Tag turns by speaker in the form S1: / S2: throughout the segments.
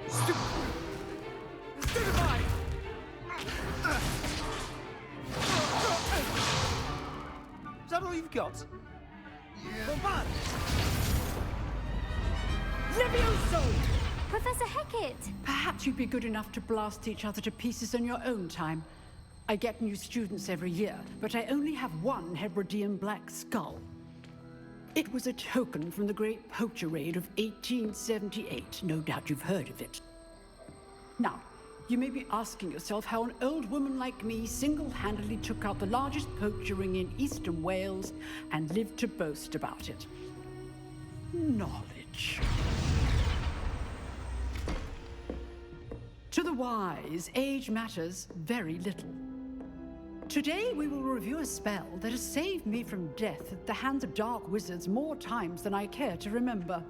S1: Stupefy! Is that all you've got? Bombard!
S2: Levioso!
S3: Professor Hecat!
S2: Perhaps you'd be good enough to blast each other to pieces in your own time. I get new students every year, but I only have one Hebridean black skull. It was a token from the Great Poacher Raid of 1878. No doubt you've heard of it. Now, you may be asking yourself how an old woman like me single-handedly took out the largest poacher ring in eastern Wales and lived to boast about it. Knowledge. To the wise, age matters very little. Today we will review a spell that has saved me from death at the hands of dark wizards more times than I care to remember.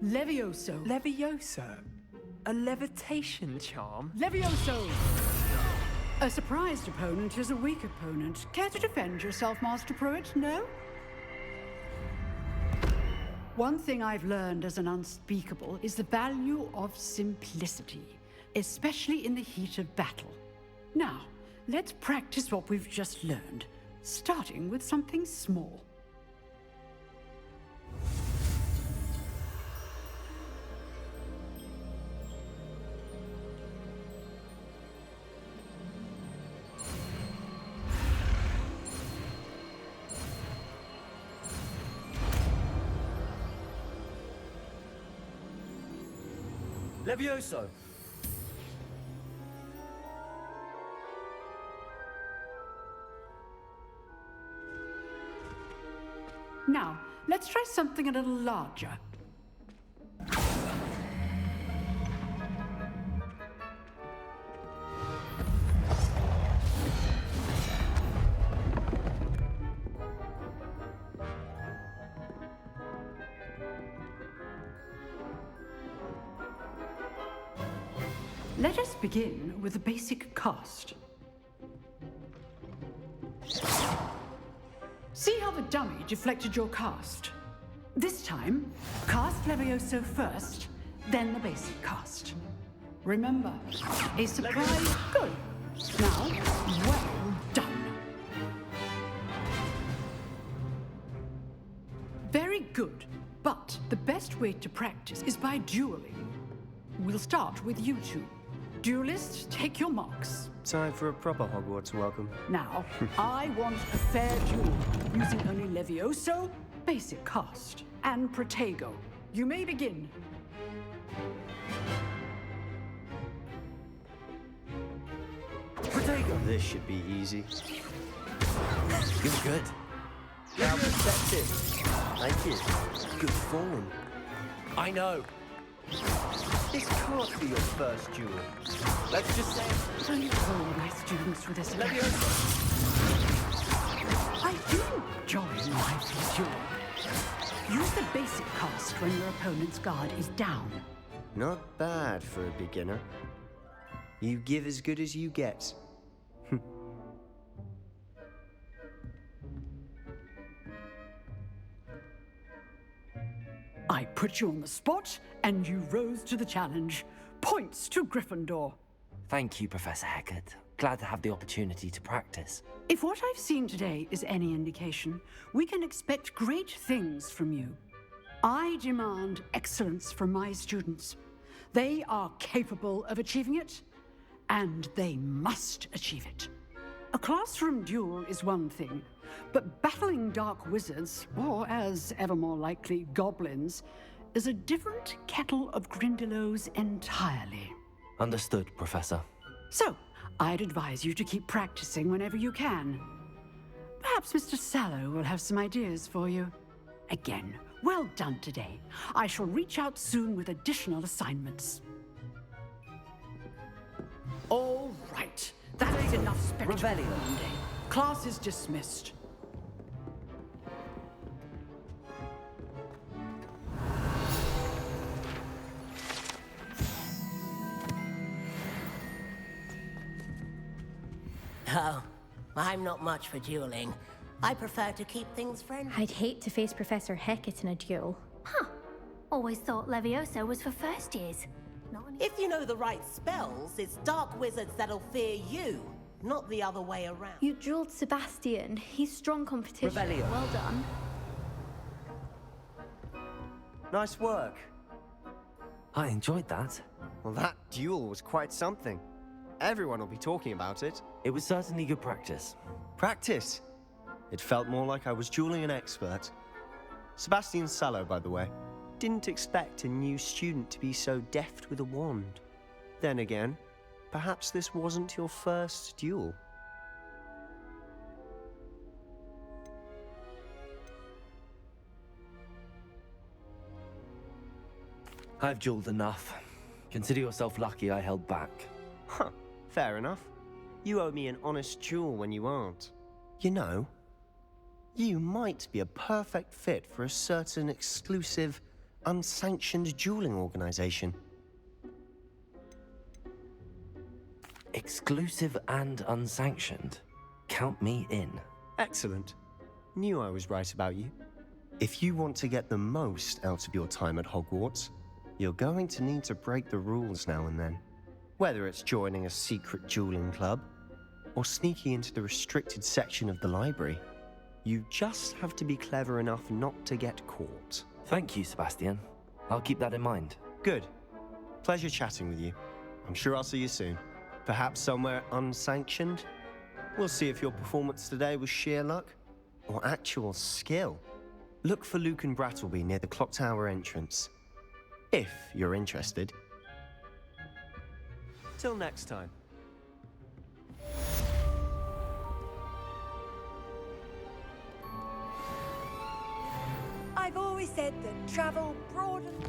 S2: Levioso.
S4: Levioso? A levitation charm?
S2: Levioso! A surprised opponent is a weak opponent. Care to defend yourself, Master Pruitt? No? One thing I've learned as an unspeakable is the value of simplicity, especially in the heat of battle. Now, let's practice what we've just learned, starting with something small.
S1: Levioso!
S2: Now, let's try something a little larger. Let us begin with a basic cast. See how the dummy deflected your cast? This time, cast Levioso first, then the basic cast. Remember, a surprise. Good. Now, well done. Very good. But the best way to practice is by dueling. We'll start with you two. Duelists, take your marks.
S5: Time for a proper Hogwarts welcome.
S2: Now, I want a fair duel, using only Levioso, basic cast, and Protego. You may begin.
S1: Protego!
S5: This should be easy.
S1: You're good.
S5: Now perspective. Thank you. Good form.
S1: I know. This can't be your first duel. Let's just say...
S2: I hold my students with this.
S1: Levioso!
S2: I do enjoy lively duel. Use the basic cast when your opponent's guard is down.
S5: Not bad for a beginner. You give as good as you get.
S2: I put you on the spot, and you rose to the challenge. Points to Gryffindor.
S4: Thank you, Professor Hecat. Glad to have the opportunity to practice.
S2: If what I've seen today is any indication, we can expect great things from you. I demand excellence from my students. They are capable of achieving it, and they must achieve it. A classroom duel is one thing, but battling dark wizards, or as ever more likely, goblins, is a different kettle of Grindylows entirely.
S4: Understood, Professor.
S2: So, I'd advise you to keep practicing whenever you can. Perhaps Mr. Sallow will have some ideas for you. Again, well done today. I shall reach out soon with additional assignments. All right. That is enough spectacle for
S1: Revelio.
S2: one day. Class is dismissed.
S6: Oh, I'm not much for dueling. I prefer to keep things friendly.
S3: I'd hate to face Professor Hecat in a duel.
S7: Huh. Always thought Levioso was for first years. Not any
S6: If you know the right spells, it's dark wizards that'll fear you, not the other way around.
S3: You drilled Sebastian. He's strong competition.
S4: Revelio.
S3: Well done.
S5: Nice work.
S4: I enjoyed that.
S5: Well, that duel was quite something. Everyone will be talking about it.
S4: It was certainly good practice.
S5: Practice. It felt more like I was dueling an expert. Sebastian Sallow, by the way. Didn't expect a new student to be so deft with a wand. Then again, perhaps this wasn't your first duel.
S4: I've dueled enough. Consider yourself lucky I held back.
S5: Huh, fair enough. You owe me an honest duel when you aren't. You know, you might be a perfect fit for a certain exclusive, unsanctioned dueling organization.
S4: Exclusive and unsanctioned. Count me in.
S5: Excellent. Knew I was right about you. If you want to get the most out of your time at Hogwarts, you're going to need to break the rules now and then. Whether it's joining a secret dueling club, or sneaking into the restricted section of the library, you just have to be clever enough not to get caught.
S4: Thank you, Sebastian. I'll keep that in mind.
S5: Good. Pleasure chatting with you. I'm sure I'll see you soon. Perhaps somewhere unsanctioned? We'll see if your performance today was sheer luck or actual skill. Look for Luke and Brattleby near the clock tower entrance. If you're interested. Till next time.
S7: I've always said that travel broadens.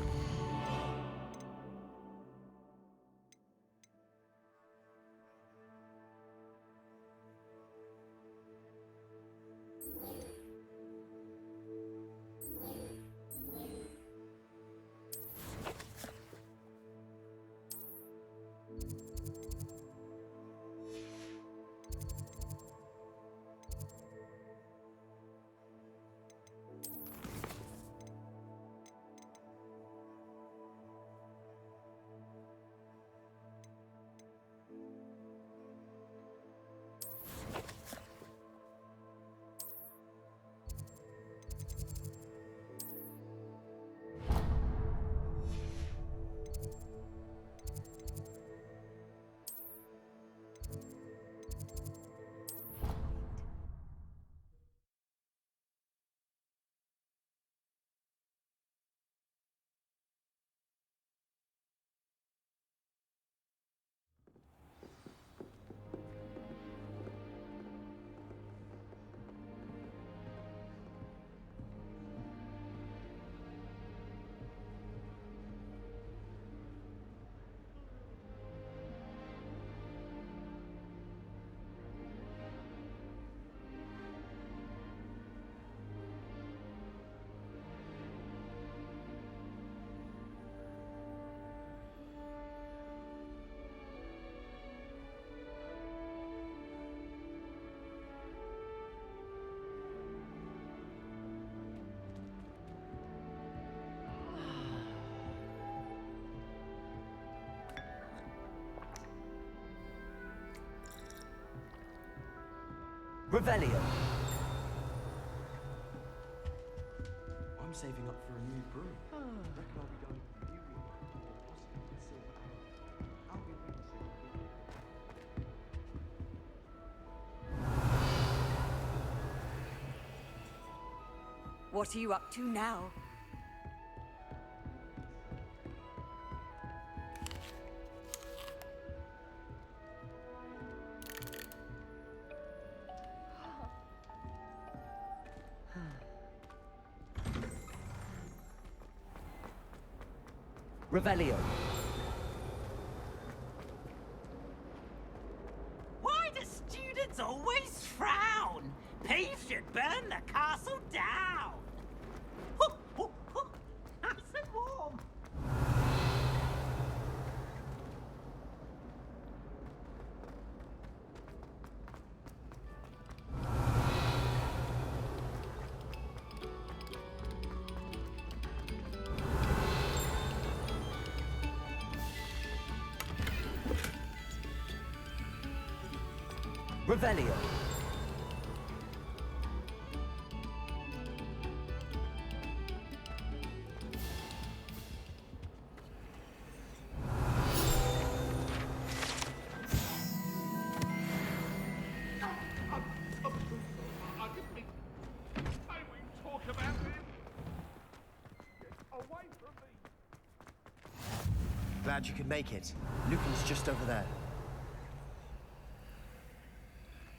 S4: Revelio.
S8: I'm saving up for a new broom. Reckon I'll be going for beauty and silver ale. I'll be
S7: What are you up to now?
S4: Revelio.
S9: Why do students always frown? Peace should burn the castle down. Nice and warm.
S4: Revelio.
S5: Glad you could make it. Lucan's just over there.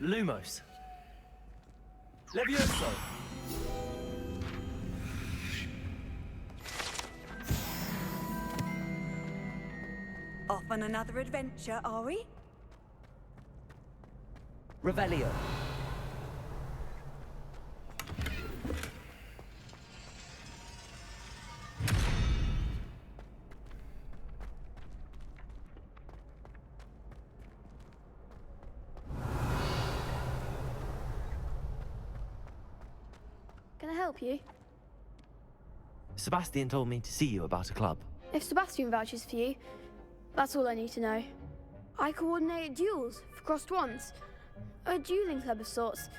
S4: Lumos. Levioso.
S7: Off on another adventure, are we?
S4: Revelio.
S3: Can I help you?
S4: Sebastian told me to see you about a club.
S3: If Sebastian vouches for you, that's all I need to know. I coordinate duels for crossed wands. A dueling club of sorts.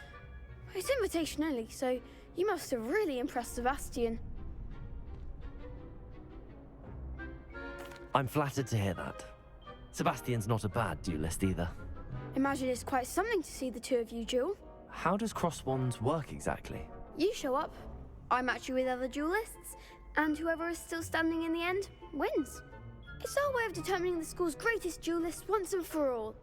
S3: It's invitation only, so you must have really impressed Sebastian.
S4: I'm flattered to hear that. Sebastian's not a bad duelist either.
S3: Imagine it's quite something to see the two of you duel.
S4: How does cross wands work exactly?
S3: You show up, I match you with other duelists, and whoever is still standing in the end wins. It's our way of determining the school's greatest duelist once and for all.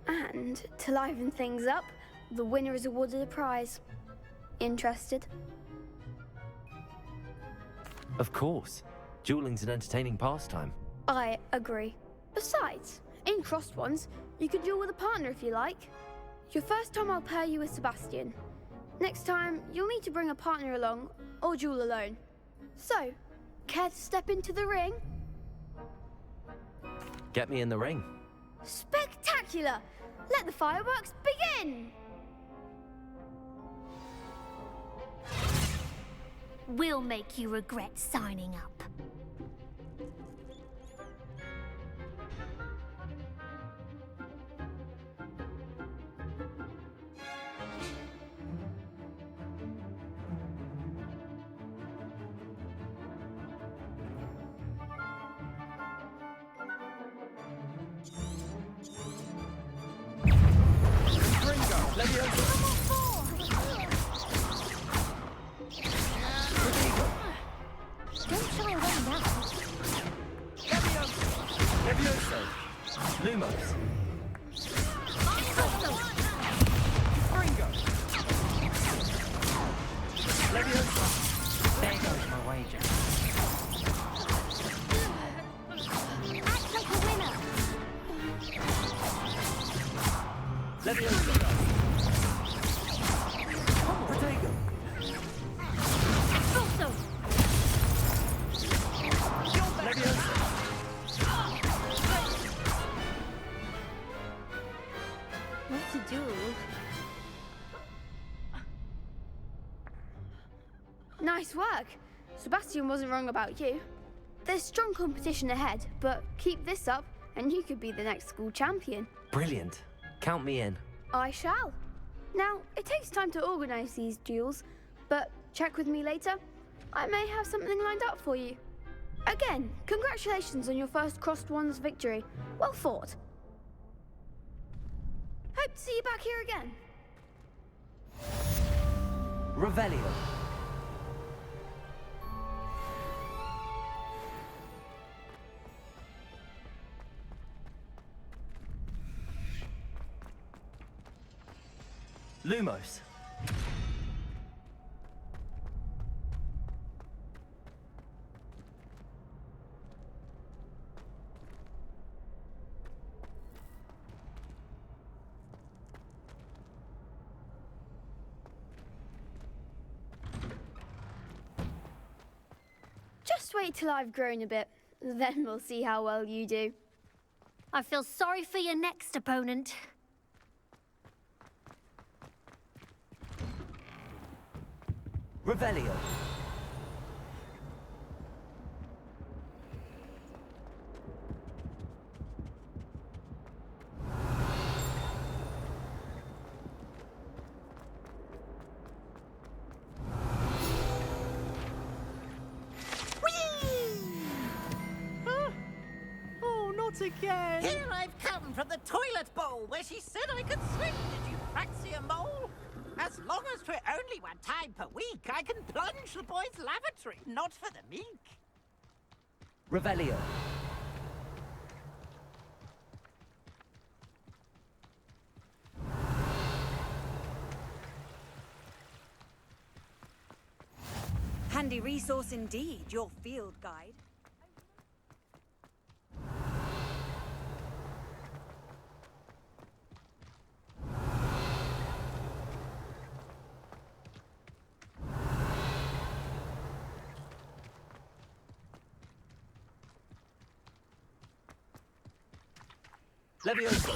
S3: And to liven things up, the winner is awarded a prize. Interested?
S4: Of course. Dueling's an entertaining pastime.
S3: I agree. Besides, in crossed ones, you can duel with a partner if you like. Your first time I'll pair you with Sebastian. Next time, you'll need to bring a partner along, or duel alone. So, care to step into the ring?
S4: Get me in the ring.
S3: Spectacular! Let the fireworks begin!
S10: We'll make you regret signing up. Don't shy away now.
S4: Levioso. Lumos. Levioso. There goes my wager.
S10: Act like a winner.
S4: Levioso. Protego.
S10: Also,
S4: Levioso.
S3: What to do? Nice work. Sebastian wasn't wrong about you. There's strong competition ahead, but keep this up and you could be the next school champion.
S4: Brilliant. Count me in.
S3: I shall. Now, it takes time to organise these duels, but check with me later. I may have something lined up for you. Again, congratulations on your first crossed wands victory. Well fought. Hope to see you back here again.
S4: Revelio. Lumos.
S3: Just wait till I've grown a bit, then we'll see how well you do.
S10: I feel sorry for your next opponent.
S4: Revelio.
S2: not again!
S9: Here I've come from the toilet bowl where she said I could swim. Did you fancy a mole? As long as 'twere only one time per week, I can plunge the boys' lavatory, not for the meek.
S4: Revelio.
S7: Handy resource indeed, your field guide.
S4: Levioso.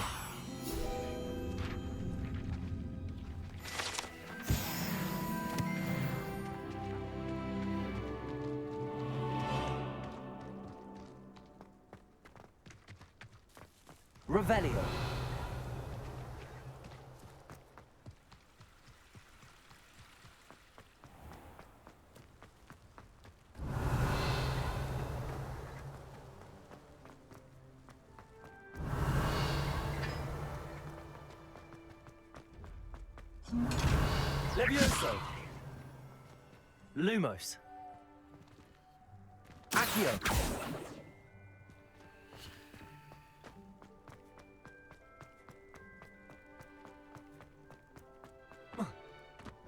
S4: Revelio. Levioso. Lumos. Accio.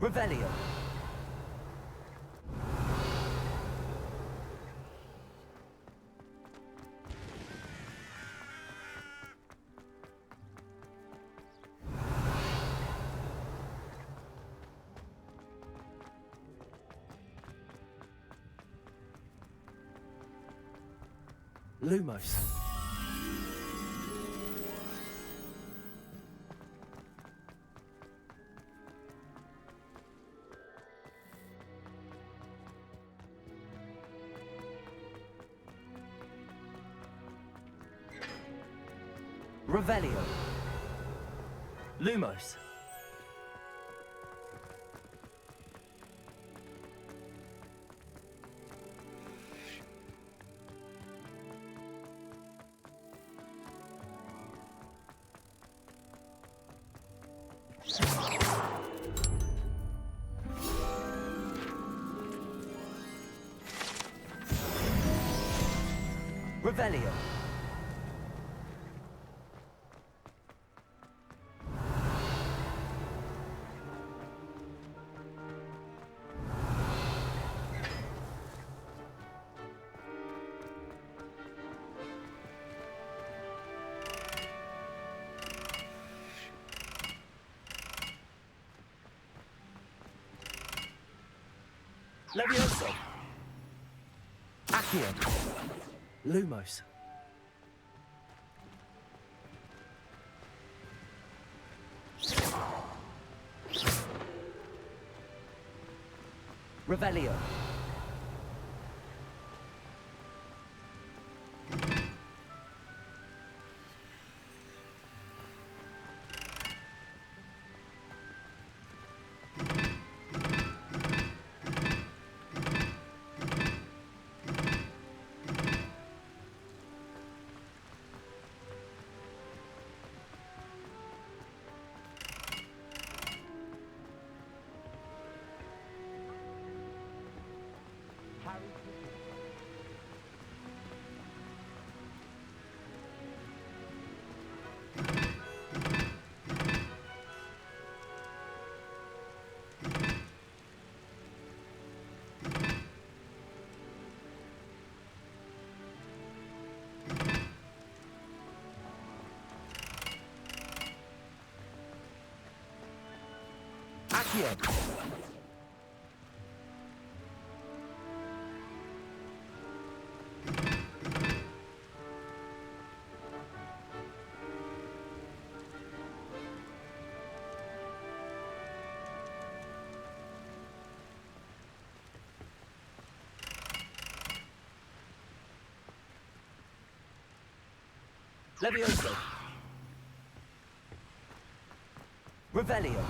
S4: Revelio. Lumos. Revelio. Lumos. Revelio. Levioso. Accio. Lumos. Revelio. Accio. Levioso. Revelio.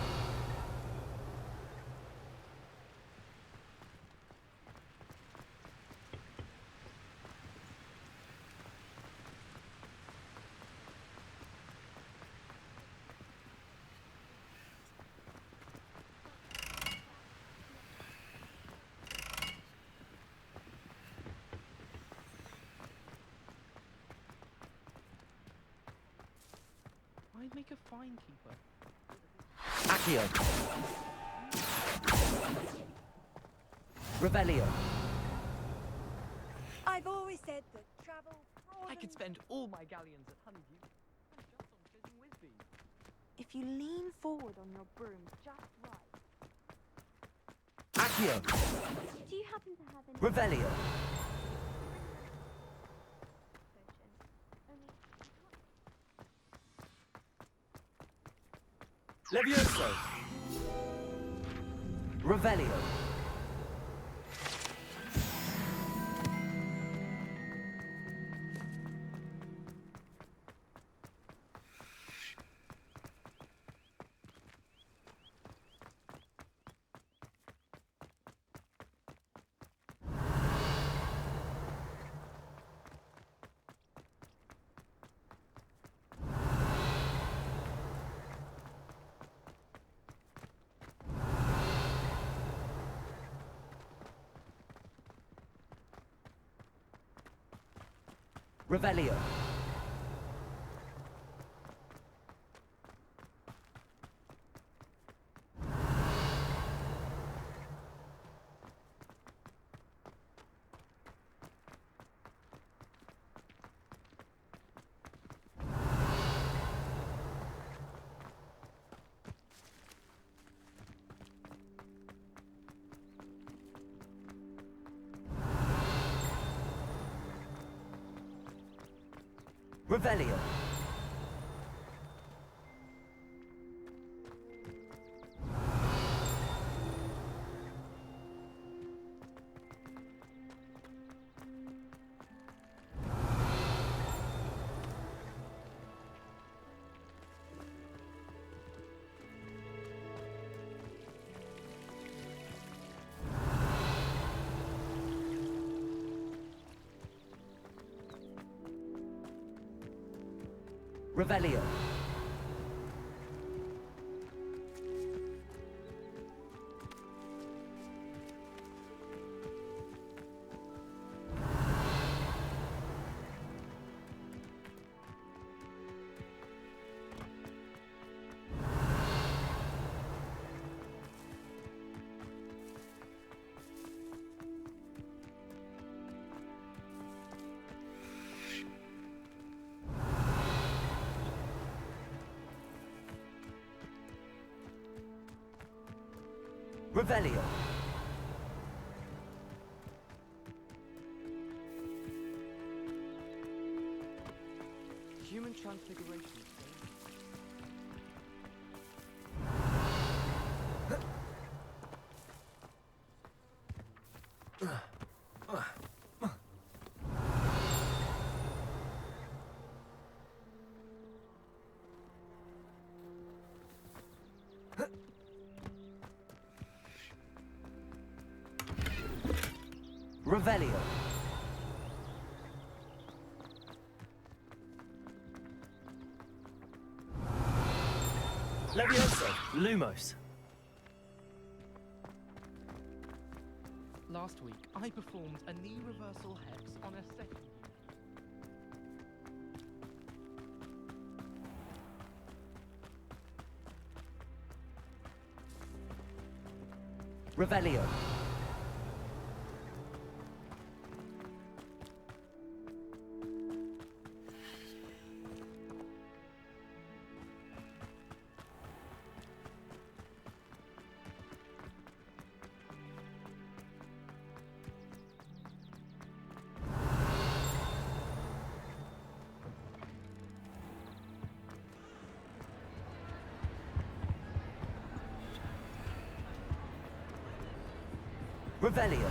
S11: I'd make a fine keeper.
S4: Accio. Revelio.
S7: I've always said that travel broadens...
S11: I could spend all my galleons at Honeydew just on fizzing Whitby.
S7: If you lean forward on your broom just right...
S4: Accio.
S3: Do you happen to have any
S4: Revelio. Levioso. Revelio. Revelio. Revelio. Revelio. Revelio.
S11: Human transfiguration.
S4: Revelio. Levioso. Lumos.
S11: Last week, I performed a knee reversal hex on a second.
S4: Revelio. Revelio.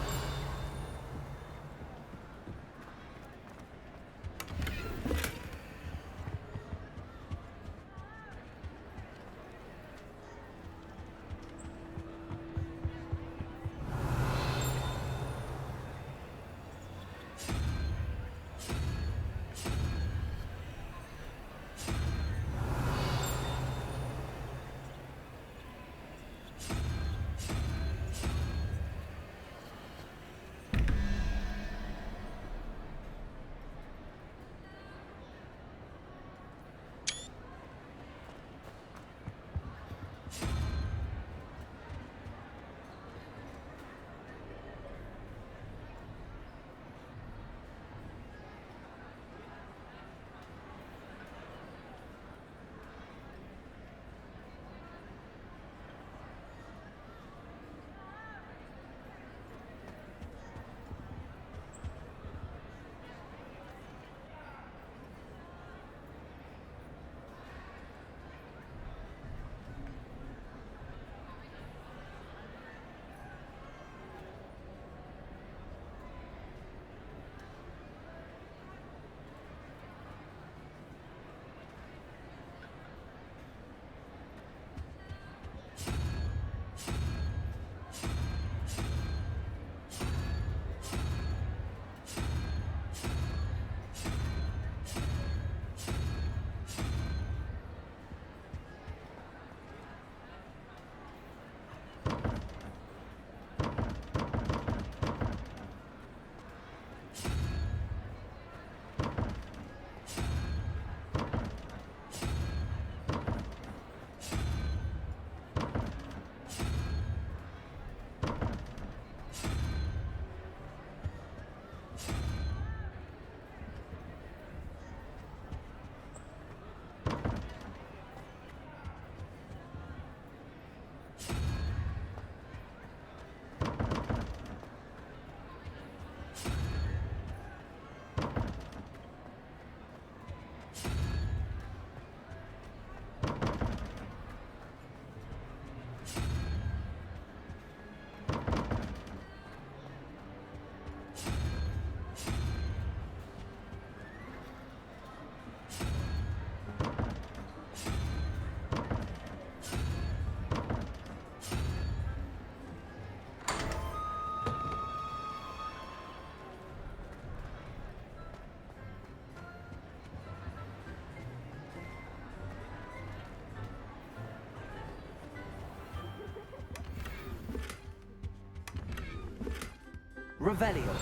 S4: Revelio.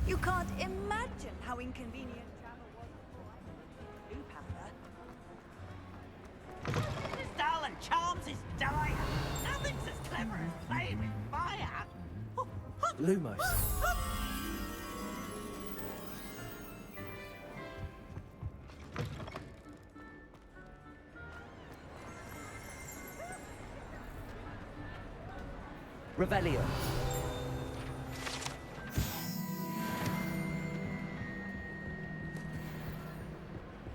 S7: You can't imagine how inconvenient travel was before I knew Panther.
S9: This darling Charms is dire. Nothing's as clever as playing with fire.
S4: Lumos. Revelio.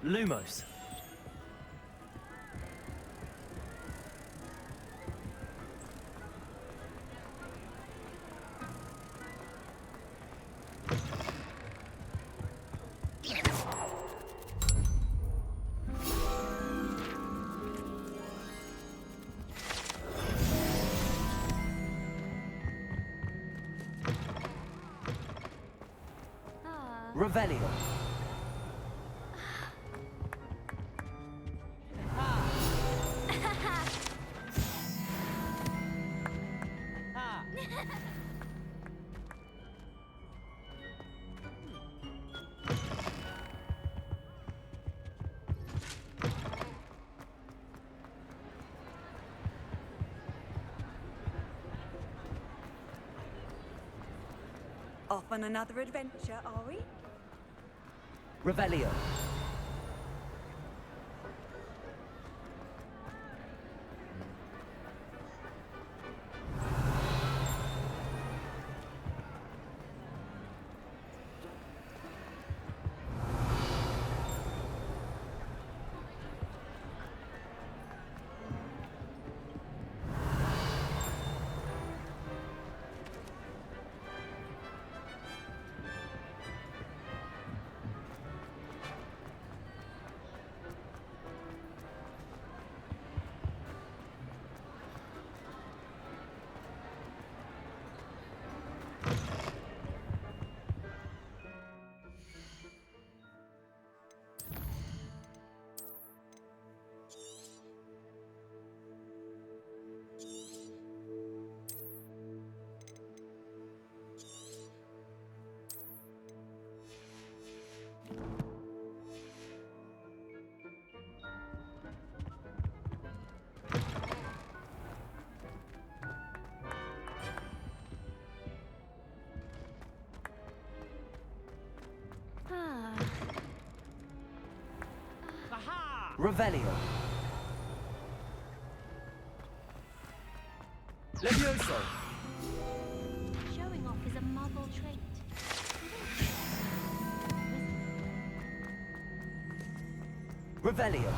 S4: Lumos. Revelio.
S7: Off on another adventure, are we?
S4: Revelio. Revelio. Levioso.
S10: Showing off is a muggle trait.
S4: Revelio.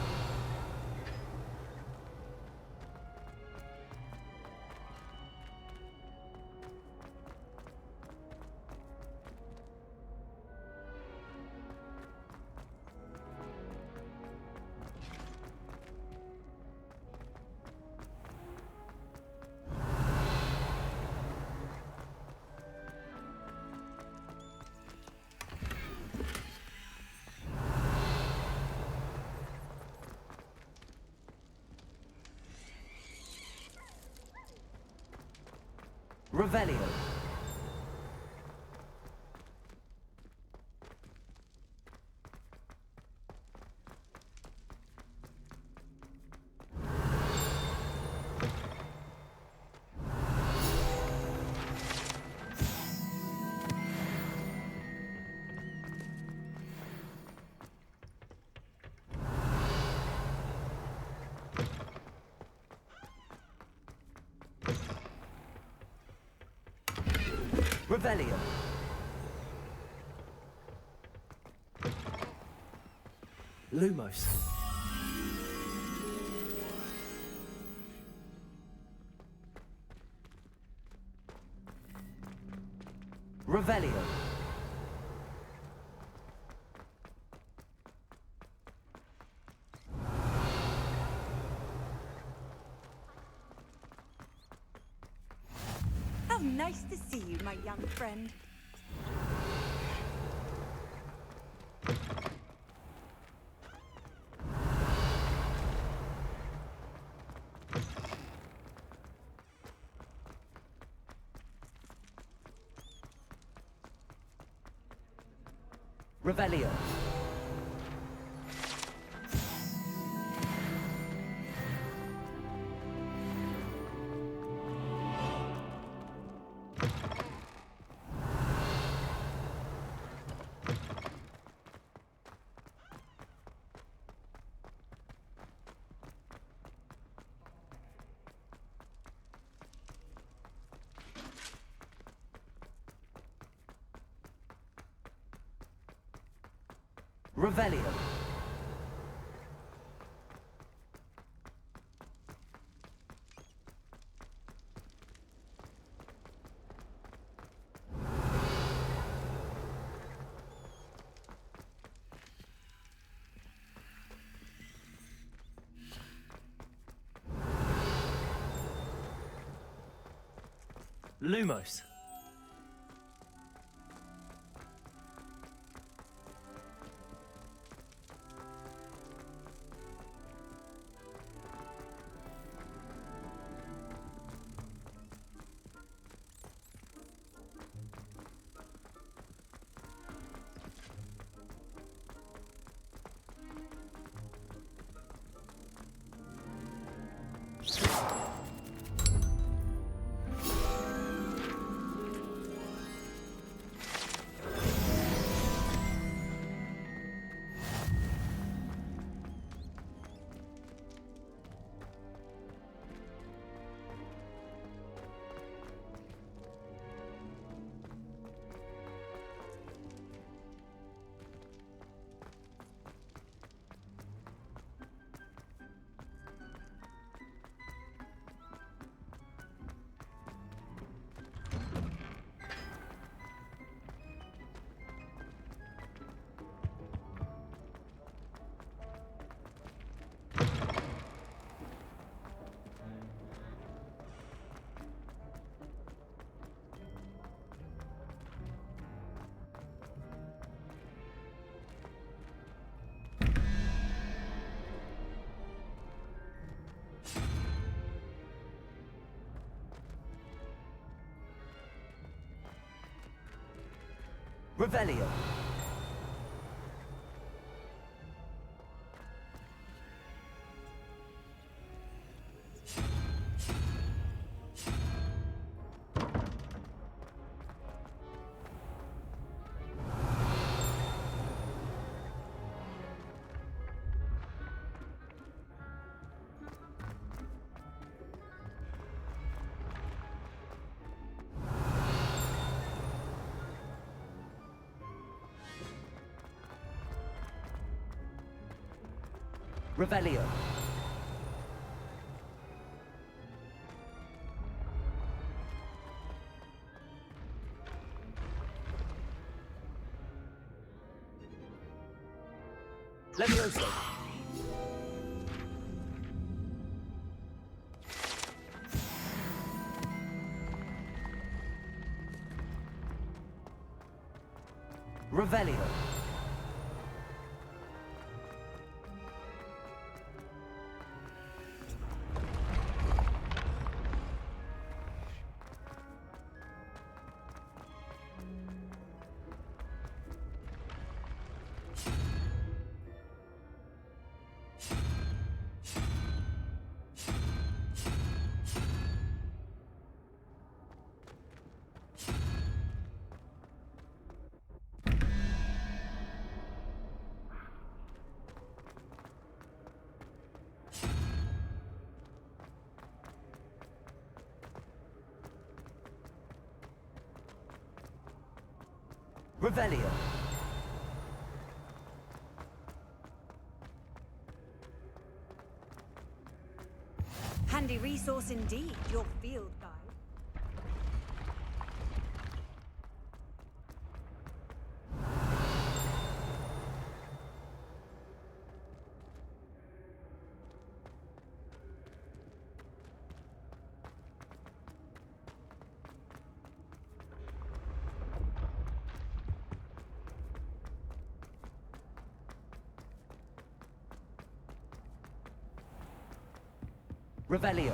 S4: Revelio. Revelio. Lumos. Revelio.
S7: How nice to see you, my young friend.
S4: Revelio. Revelio. Lumos. Revelio. Revelio. Levioso. Revelio. Revelio.
S7: Handy resource indeed, your field guide.
S4: Revelio.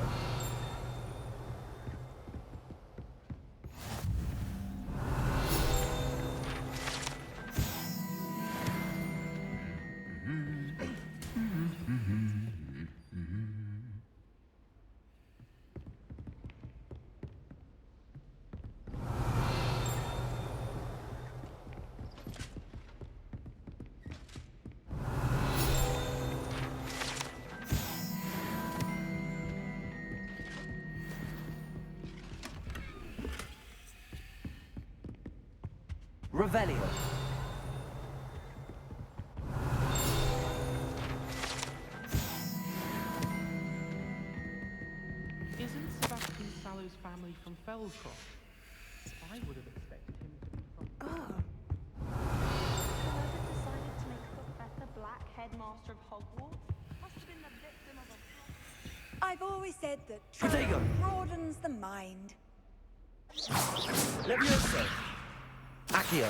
S4: Revelio.
S11: Isn't Sebastian Sallow's family from Fellcroft? I would have expected him to be from...
S7: Whoever decided to make Professor Black headmaster of Hogwarts must have been the victim of a plot.
S12: I've always said that
S4: Protego.
S12: travel broadens the mind.
S4: Levioso. Accio.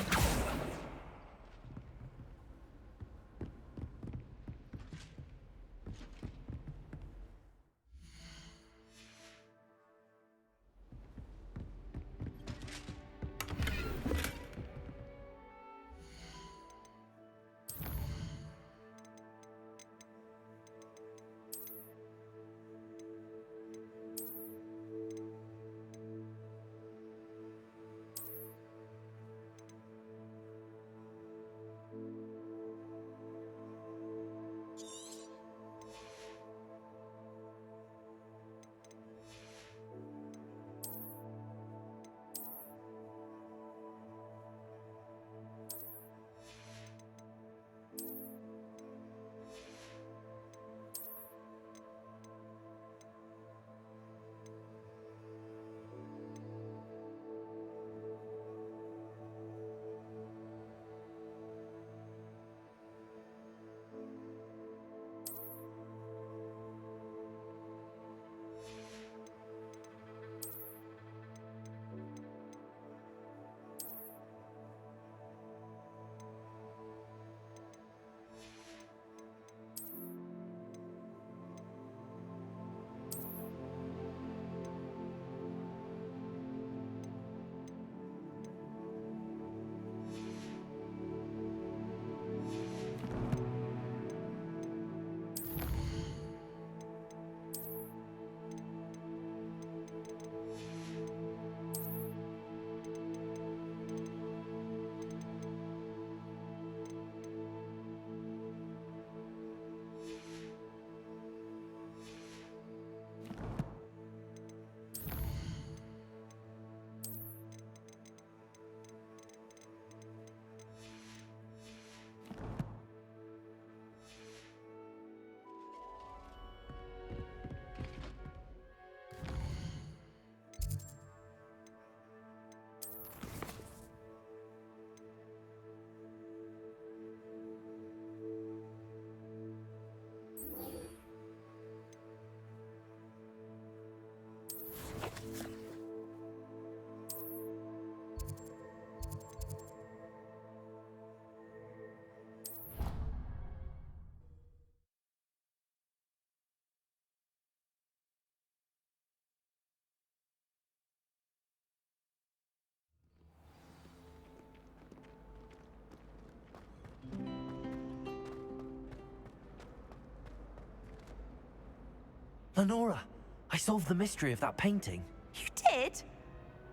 S4: Lenora, I solved the mystery of that painting.
S12: You did?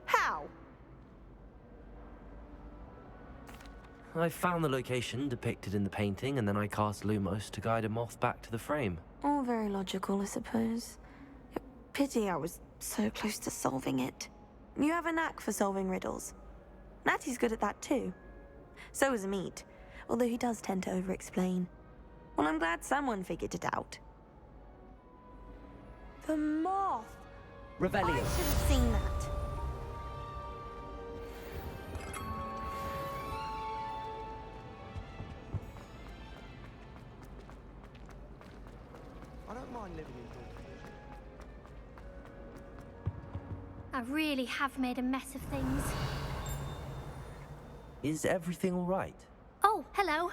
S12: How?
S4: I found the location depicted in the painting, and then I cast Lumos to guide a moth back to the frame.
S13: All very logical, I suppose. Pity I was so close to solving it. You have a knack for solving riddles. Natty's good at that too. So is Amit, although he does tend to over-explain. Well, I'm glad someone figured it out. The moth!
S4: Revelio.
S13: I should have seen that.
S8: I don't mind living in Hogwarts.
S10: I really have made a mess of things.
S4: Is everything all right?
S10: Oh, hello.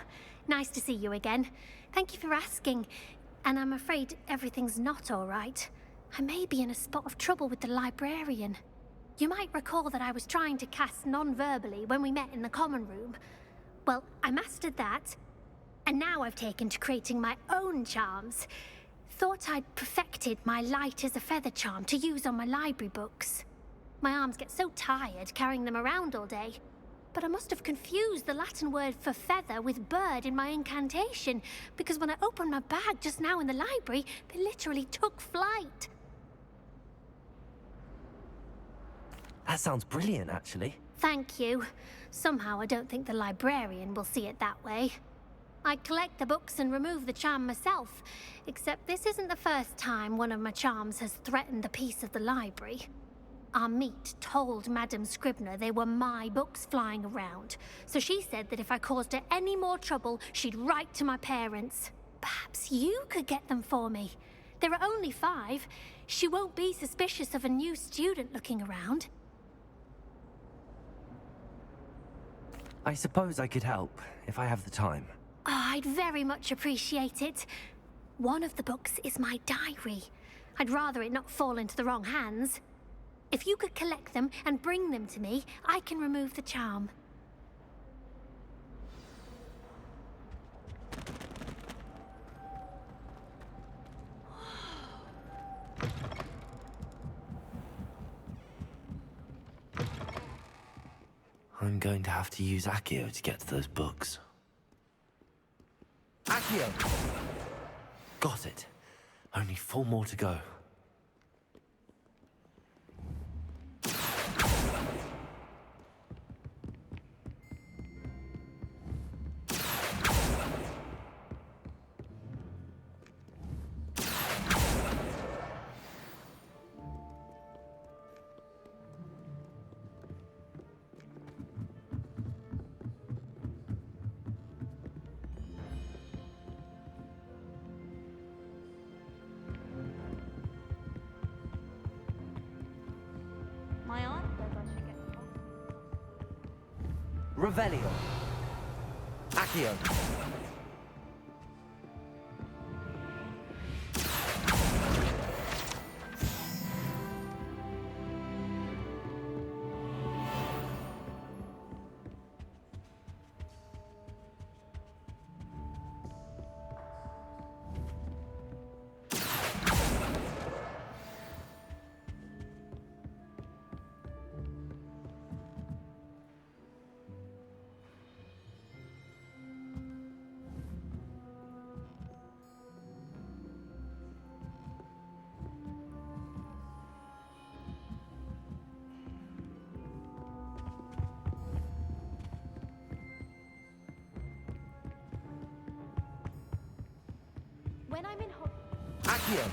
S10: Nice to see you again. Thank you for asking. And I'm afraid everything's not all right. I may be in a spot of trouble with the librarian. You might recall that I was trying to cast non-verbally when we met in the common room. Well, I mastered that. And now I've taken to creating my own charms. Thought I'd perfected my light as a feather charm to use on my library books. My arms get so tired carrying them around all day. But I must have confused the Latin word for feather with bird in my incantation, because when I opened my bag just now in the library, they literally took flight.
S4: That sounds brilliant, actually.
S10: Thank you. Somehow I don't think the librarian will see it that way. I collect the books and remove the charm myself, except this isn't the first time one of my charms has threatened the peace of the library. Our meet told Madame Scribner they were my books flying around, so she said that if I caused her any more trouble, she'd write to my parents. Perhaps you could get them for me. There are only 5. She won't be suspicious of a new student looking around.
S4: I suppose I could help, if I have the time.
S10: Oh, I'd very much appreciate it. One of the books is my diary. I'd rather it not fall into the wrong hands. If you could collect them and bring them to me, I can remove the charm.
S4: I'm going to have to use Accio to get to those books. Accio! Got it. Only 4 more to go.
S7: My aunt says I should get to
S4: Revelio. Accio.
S7: When I'm in
S4: Accio.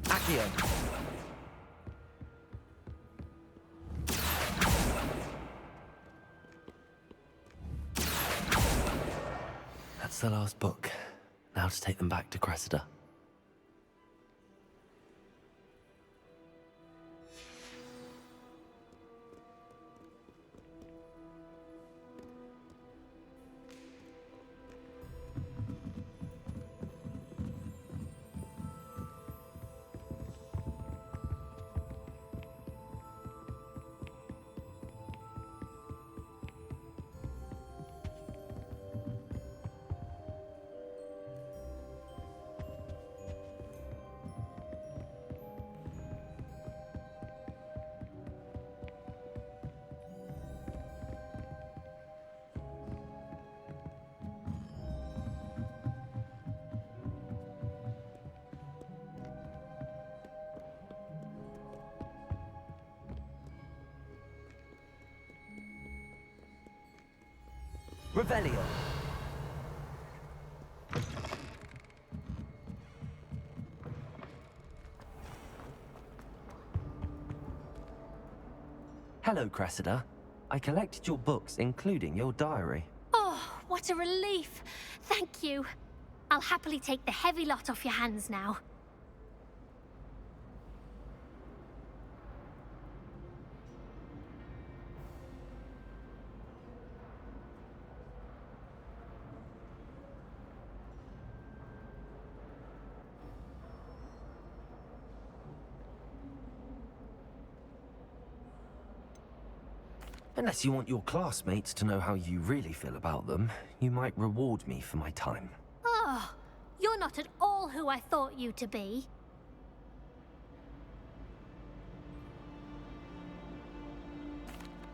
S4: Accio. That's the last book. Now to take them back to Cressida. Revelio. Hello, Cressida. I collected your books, including your diary.
S10: Oh, what a relief. Thank you. I'll happily take the heavy lot off your hands now.
S4: Unless you want your classmates to know how you really feel about them, you might reward me for my time.
S10: Oh, you're not at all who I thought you to be.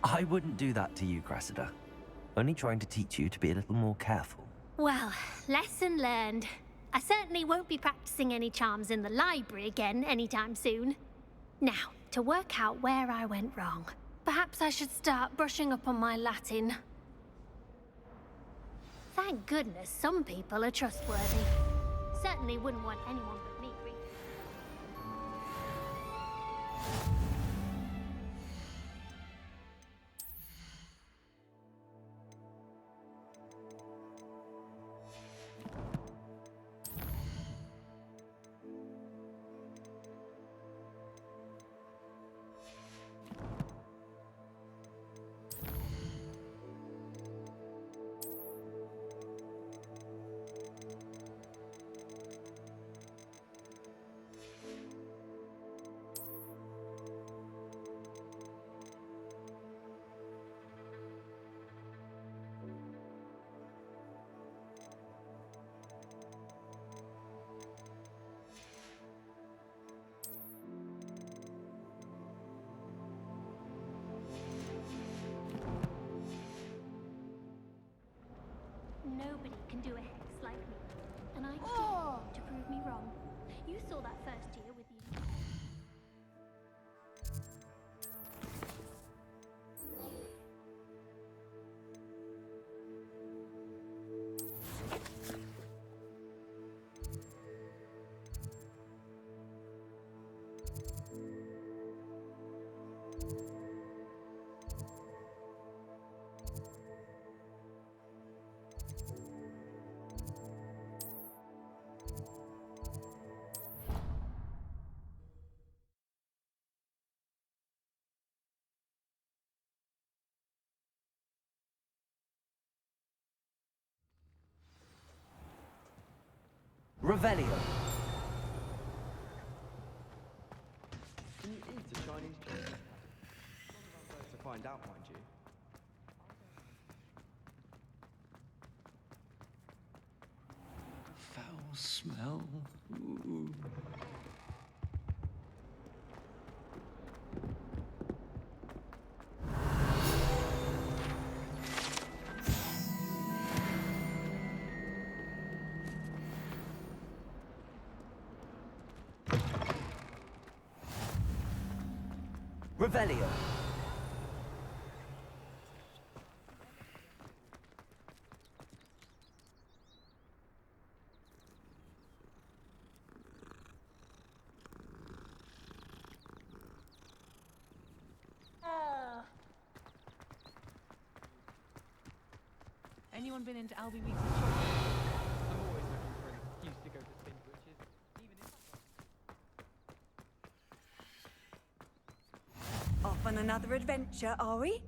S4: I wouldn't do that to you, Cressida. Only trying to teach you to be a little more careful.
S10: Well, lesson learned. I certainly won't be practicing any charms in the library again anytime soon. Now, to work out where I went wrong. Perhaps I should start brushing up on my Latin. Thank goodness some people are trustworthy. Certainly wouldn't want anyone but me reading. Nobody can do a hex like me. And I dare you to prove me wrong. You saw that first year with you.
S4: Revelio.
S8: Can you eat a Chinese cheese? Not about first to find out, mind you.
S14: Foul smell. Ooh.
S4: Revelio.
S11: Anyone been into Albie Weeks' chocolate? I'm always looking for an excuse to go to Spin Butchers, even if...
S12: Off on another adventure, are we?